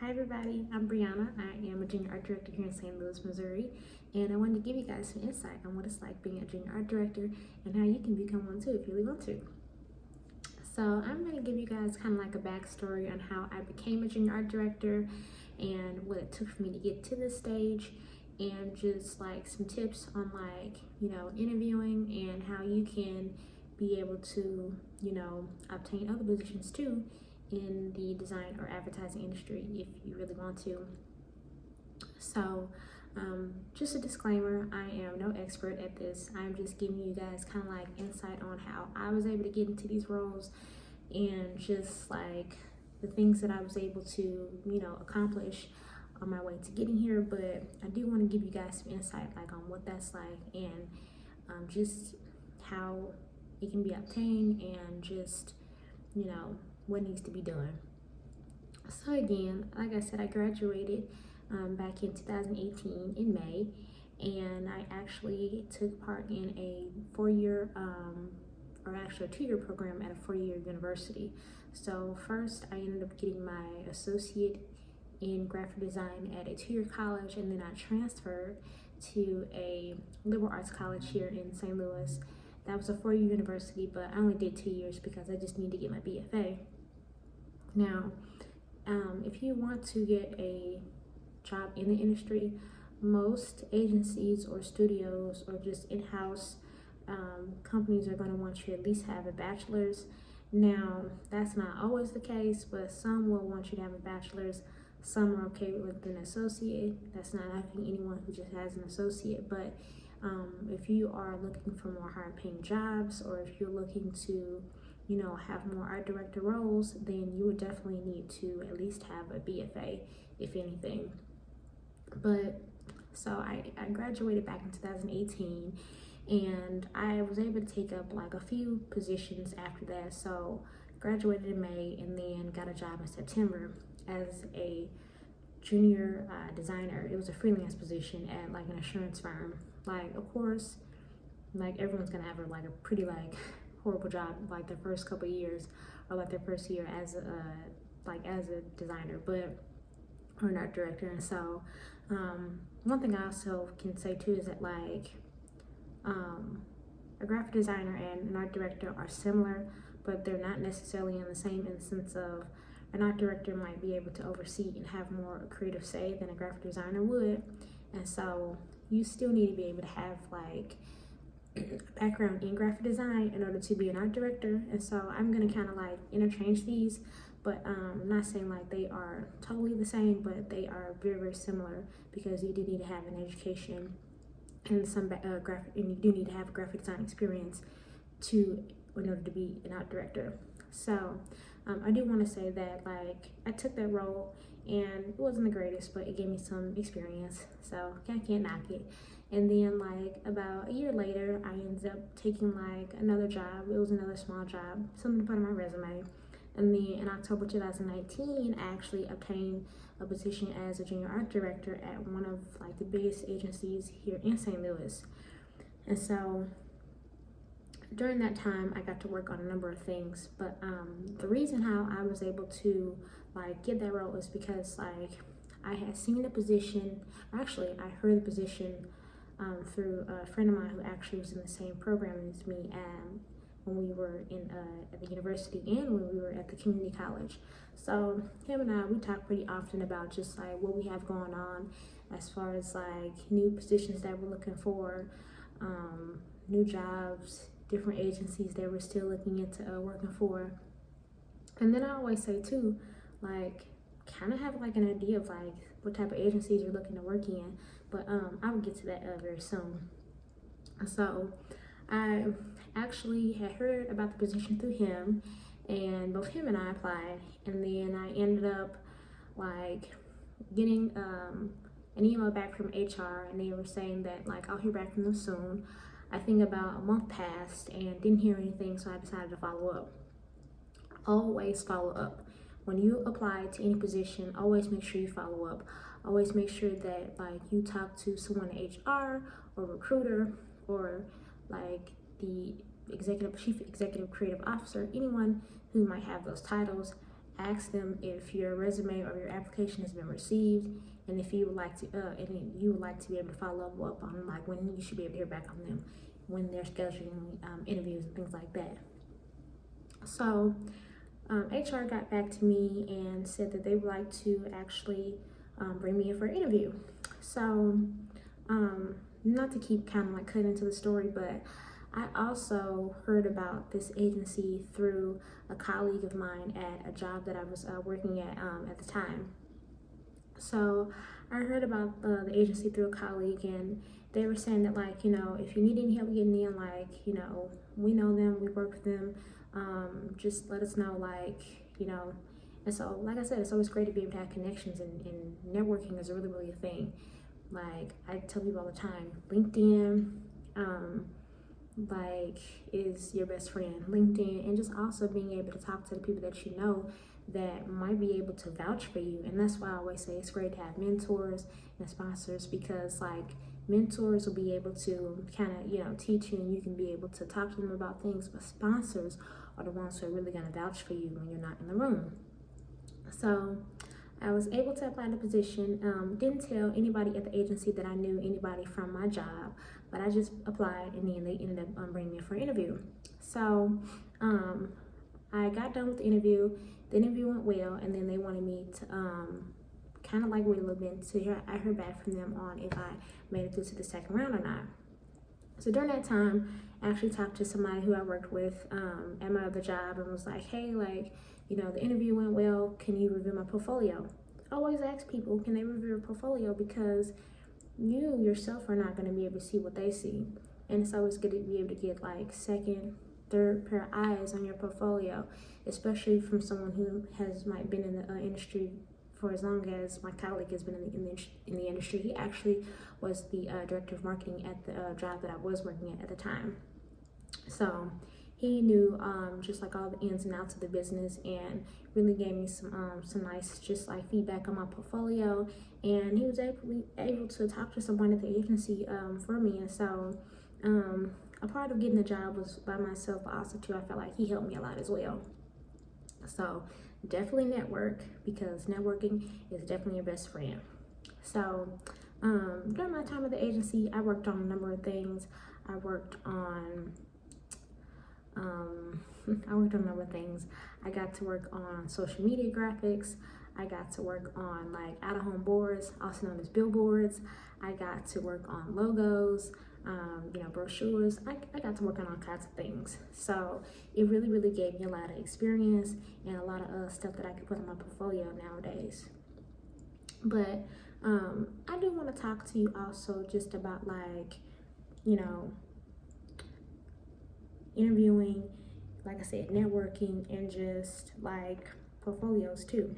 Hi everybody, I'm Brianna. I am a junior art director here in St. Louis, Missouri, and I wanted to give you guys some insight on what it's like being a junior art director and how you can become one too if you really want to. So I'm going to give you guys kind of like a backstory on how I became a junior art director and what it took for me to get to this stage, and just like some tips on interviewing and how you can be able to obtain other positions too in the design or advertising industry if you really want to. So just a disclaimer, I am no expert at this. I'm just giving you guys kind of like insight on how I was able to get into these roles and just like the things that I was able to accomplish on my way to getting here. But I do want to give you guys some insight like on what that's like, and just how it can be obtained, and just what needs to be done. So again, like I said, I graduated back in 2018 in May, and I actually took part in a 4-year or actually a 2-year program at a 4-year university. So first I ended up getting my associate in graphic design at a 2-year college, and then I transferred to a liberal arts college here in St. Louis. That was a 4-year university, but I only did 2 years because I just needed to get my BFA. Now, if you want to get a job in the industry, most agencies or studios or just in-house companies are going to want you to at least have a bachelor's. Now, that's not always the case, but some will want you to have a bachelor's. Some are okay with an associate. That's not knocking anyone who just has an associate, but if you are looking for more higher paying jobs, or if you're looking to have more art director roles, then you would definitely need to at least have a BFA, if anything. But so I graduated back in 2018, and I was able to take up like a few positions after that. So graduated in May and then got a job in September as a junior designer. It was a freelance position at like an insurance firm. Like, of course, like everyone's gonna have like a pretty like horrible job like their first couple of years, or like their first year as a designer, but or an art director. And so one thing I also can say too is that like a graphic designer and an art director are similar, but they're not necessarily in the same instance of an art director might be able to oversee and have more creative say than a graphic designer would. And so you still need to be able to have like background in graphic design in order to be an art director. And so I'm gonna kind of like interchange these, but I'm not saying like they are totally the same, but they are very, very similar, because you do need to have an education and some graphic, and you do need to have graphic design experience in order to be an art director. So I do want to say that like I took that role, and it wasn't the greatest, but it gave me some experience, so I can't knock it. And then like about a year later, I ended up taking like another job. It was another small job, something to put on my resume. And then in October 2019, I actually obtained a position as a junior art director at one of like the biggest agencies here in St. Louis. And so during that time, I got to work on a number of things. But the reason how I was able to like get that role is because like I had seen the position. Actually, I heard the position through a friend of mine who actually was in the same program as me when we were at the university and when we were at the community college. So him and we talk pretty often about just like what we have going on as far as like new positions that we're looking for, new jobs, different agencies that we're still looking into working for. And then I always say too, like kind of have like an idea of like what type of agencies you're looking to work in, but I will get to that very soon. So I actually had heard about the position through him, and both him and I applied, and then I ended up like getting an email back from HR, and they were saying that like I'll hear back from them soon. I think about a month passed and didn't hear anything, so I decided to follow up. Always follow up. When you apply to any position, always make sure you follow up. Always make sure that like you talk to someone in HR or recruiter, or like the chief executive creative officer, anyone who might have those titles, ask them if your resume or your application has been received, and if you would like to, be able to follow up on like when you should be able to hear back on them when they're scheduling interviews and things like that. So HR got back to me and said that they would like to actually bring me in for an interview. So not to keep kind of like cutting into the story, but I also heard about this agency through a colleague of mine at a job that I was working at the time. So I heard about the agency through a colleague, and they were saying that, like, if you need any help getting in, like, we know them, we work with them, just let us know, like, and so, like I said, it's always great to be able to have connections, and networking is really, really a thing. Like, I tell people all the time, LinkedIn, like, is your best friend. LinkedIn, and just also being able to talk to the people that you know that might be able to vouch for you. And that's why I always say it's great to have mentors and sponsors, because like mentors will be able to kind of teach you, and you can be able to talk to them about things, but sponsors are the ones who are really going to vouch for you when you're not in the room. So I was able to apply the position. Didn't tell anybody at the agency that I knew anybody from my job, but I just applied, and then they ended up bringing me for an interview. So I got done with the interview. The interview went well, and then they wanted me to kind of like wait a little bit to I heard back from them on if I made it through to the second round or not. So during that time, I actually talked to somebody who I worked with at my other job, and was like, hey, like, the interview went well. Can you review my portfolio? I always ask people, can they review your portfolio? Because you yourself are not going to be able to see what they see. And it's always good to be able to get like second, third pair of eyes on your portfolio, especially from someone who might been in the industry for as long as my colleague has been in the industry. He actually was the director of marketing at the job that I was working at the time. So he knew just like all the ins and outs of the business, and really gave me some nice just like feedback on my portfolio. And he was able to talk to someone at the agency for me. And so a part of getting the job was by myself, but also too, I felt like he helped me a lot as well. So definitely network, because networking is definitely your best friend. So during my time at the agency, I worked on a number of things. I worked on a number of things. I got to work on social media graphics. I got to work on like out-of-home boards, also known as billboards. I got to work on logos, brochures. I got to work on all kinds of things. So it really, really gave me a lot of experience and a lot of stuff that I could put in my portfolio nowadays. But I do want to talk to you also just about like, interviewing, like I said, networking, and just like portfolios too.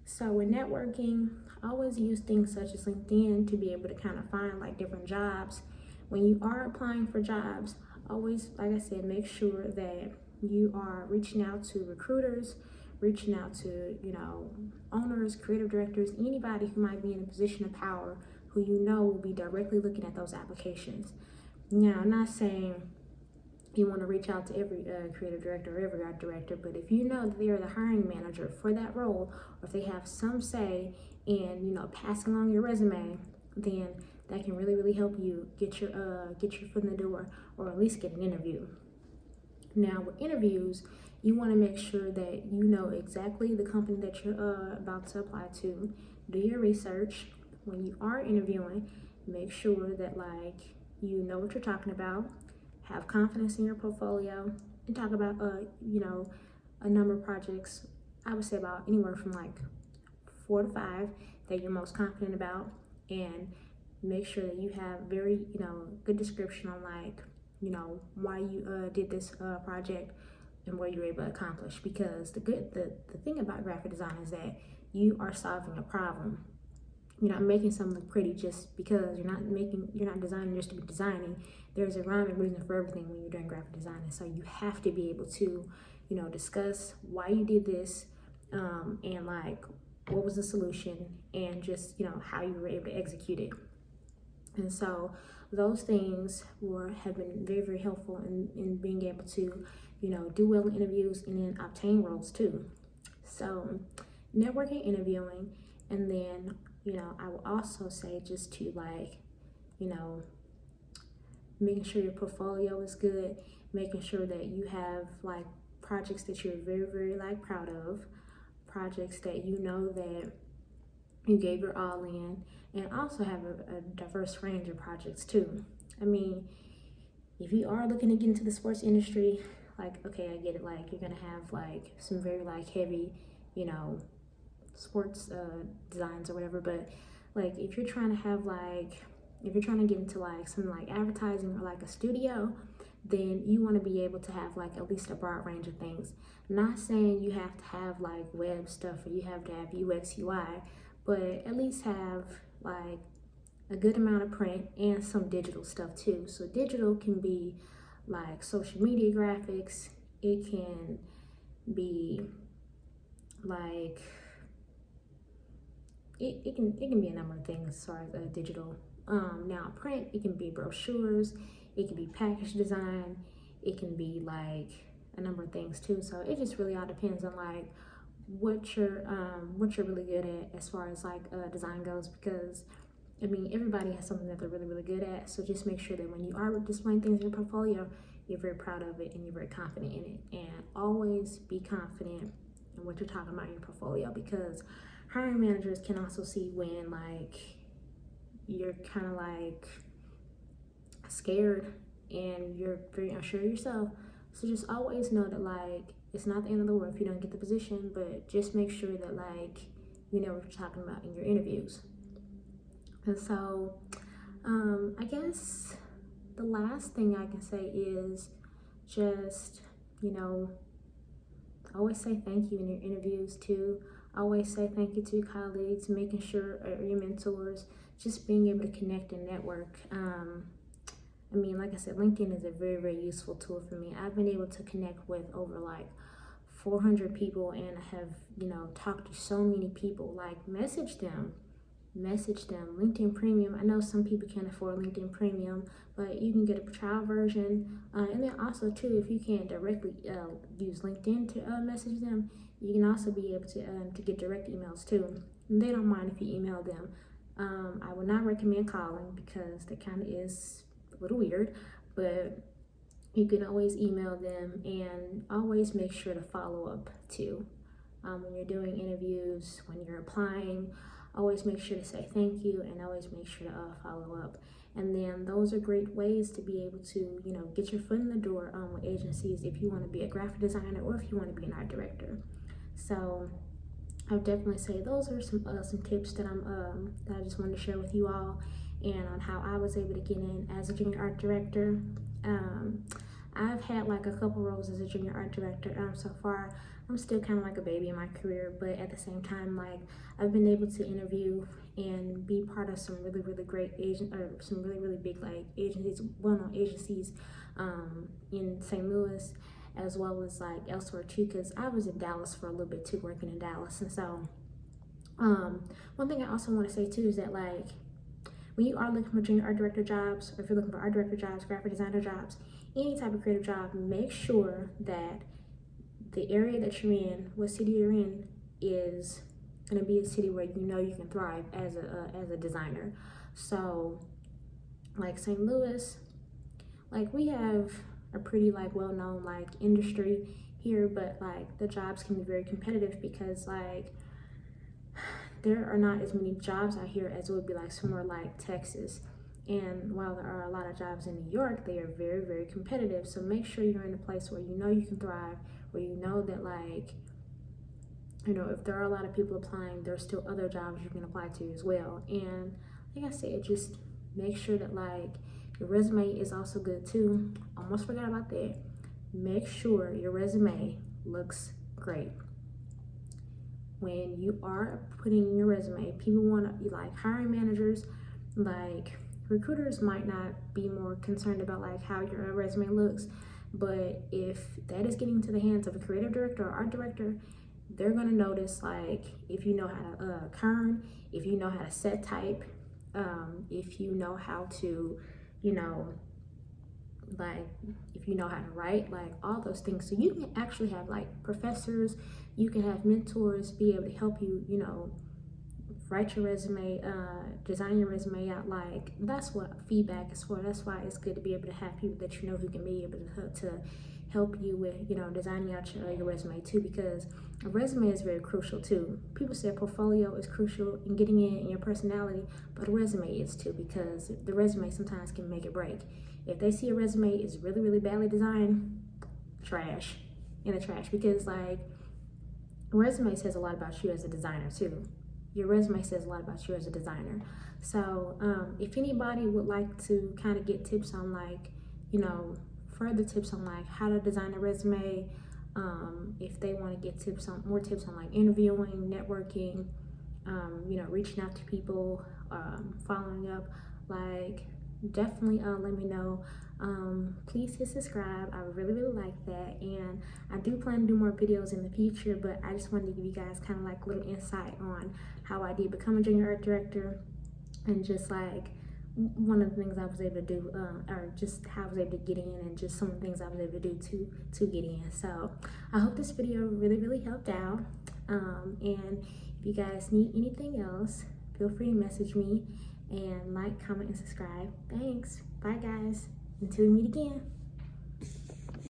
So with networking, I always use things such as LinkedIn to be able to kind of find like different jobs. When you are applying for jobs, always, like I said, make sure that you are reaching out to recruiters, reaching out to, owners, creative directors, anybody who might be in a position of power who will be directly looking at those applications. Now, I'm not saying you want to reach out to every creative director or every art director, but if you know that they are the hiring manager for that role, or if they have some say in passing along your resume, then that can really, really help you get your foot in the door, or at least get an interview. Now with interviews, you want to make sure that you know exactly the company that you're about to apply to. Do your research. When you are interviewing, make sure that like you know what you're talking about. Have confidence in your portfolio, and talk about a number of projects. I would say about anywhere from like 4 to 5 that you're most confident about, and make sure that you have very good description on like why you did this project and what you're able to accomplish. Because the thing about graphic design is that you are solving a problem. You're not making something look pretty just because. You're not designing just to be designing. There's a rhyme and reason for everything when you're doing graphic design. And so you have to be able to, discuss why you did this, and like what was the solution, and just, how you were able to execute it. And so those things have been very, very helpful in being able to, do well in interviews and then obtain roles too. So networking, interviewing, and then, you know, I will also say just to like, you know, making sure your portfolio is good, making sure that you have like projects that you're very, very like proud of, projects that you know that you gave your all in, and also have a diverse range of projects too. I mean, if you are looking to get into the sports industry, like, okay, I get it, like you're gonna have like some very like heavy, you know, sports designs or whatever, but like if you're trying to have like, if you're trying to get into like something like advertising or like a studio, then you want to be able to have like at least a broad range of things. Not saying you have to have like web stuff or you have to have UX UI, but at least have like a good amount of print and some digital stuff too. So digital can be like social media graphics, it can be like it can be a number of things as far as digital. Now print, it can be brochures, it can be package design, it can be like a number of things too. So it just really all depends on like what you're really good at as far as like design goes, because I mean everybody has something that they're really, really good at. So just make sure that when you are displaying things in your portfolio, you're very proud of it and you're very confident in it. And always be confident in what you're talking about in your portfolio, because hiring managers can also see when like you're kind of like scared and you're very unsure of yourself. So just always know that like it's not the end of the world if you don't get the position, but just make sure that like you know what you're talking about in your interviews. And so I guess the last thing I can say is just, you know, always say thank you in your interviews too. Always say thank you to your colleagues, making sure, or your mentors, just being able to connect and network. I mean, like I said, LinkedIn is a very, very useful tool for me. I've been able to connect with over like 400 people and have, you know, talked to so many people. Like message them. LinkedIn Premium. I know some people can't afford LinkedIn Premium, but you can get a trial version. And then also too, if you can't directly use LinkedIn to message them, you can also be able to get direct emails too. And they don't mind if you email them. I would not recommend calling because that kind of is a little weird, but you can always email them, and always make sure to follow up too. When you're doing interviews, when you're applying, always make sure to say thank you, and always make sure to follow up. And then those are great ways to be able to, you know, get your foot in the door with agencies if you want to be a graphic designer or if you want to be an art director. So I would definitely say those are some tips that that I just wanted to share with you all, and on how I was able to get in as a junior art director. I've had like a couple roles as a junior art director so far. I'm still kind of like a baby in my career, but at the same time, like I've been able to interview and be part of some really, really great some really, really big like agencies, well-known agencies in St. Louis, as well as like elsewhere too, because I was in Dallas for a little bit too, working in Dallas. And so one thing I also want to say too is that like when you are looking for junior art director jobs, or if you're looking for art director jobs, graphic designer jobs, any type of creative job, make sure that the area that you're in, what city you're in, is going to be a city where you know you can thrive as a designer. So like St. Louis, like we have a pretty like well-known like industry here, but like the jobs can be very competitive because like there are not as many jobs out here as it would be like somewhere like Texas. And while there are a lot of jobs in New York, they are very, very competitive. So make sure you're in a place where you know you can thrive, where you know that like, you know, if there are a lot of people applying, there's still other jobs you can apply to as well. And like I said, just make sure that like your resume is also good too. Almost forgot about that. Make sure your resume looks great. When you are putting in your resume, people want to be like hiring managers, like recruiters might not be more concerned about like how your resume looks, but if that is getting into the hands of a creative director or art director, they're going to notice like if you know how to kern, if you know how to set type, if you know how to, you know, like if you know how to write, like all those things. So you can actually have like professors, you can have mentors be able to help you, you know, write your resume, design your resume out. Like, that's what feedback is for. That's why it's good to be able to have people that you know who can be able to help you with, you know, designing out your resume too, because a resume is very crucial too. People say a portfolio is crucial in getting in your personality, but a resume is too, because the resume sometimes can make it break. If they see a resume is really, really badly designed, trash, in the trash, because like, a resume says a lot about you as a designer too. Your resume says a lot about you as a designer. So if anybody would like to kind of get tips on, like, you know, further tips on like how to design a resume, if they want to get tips on more tips on like interviewing, networking, you know, reaching out to people, following up, like, definitely let me know. Please hit subscribe. I would really, really like that. And I do plan to do more videos in the future, but I just wanted to give you guys kind of like a little insight on how I did become a junior art director, and just like one of the things I was able to do, or just how I was able to get in, and just some of the things I was able to do to get in. So I hope this video really, really helped out. And if you guys need anything else, feel free to message me, and like, comment, and subscribe. Thanks. Bye guys. Until we meet again.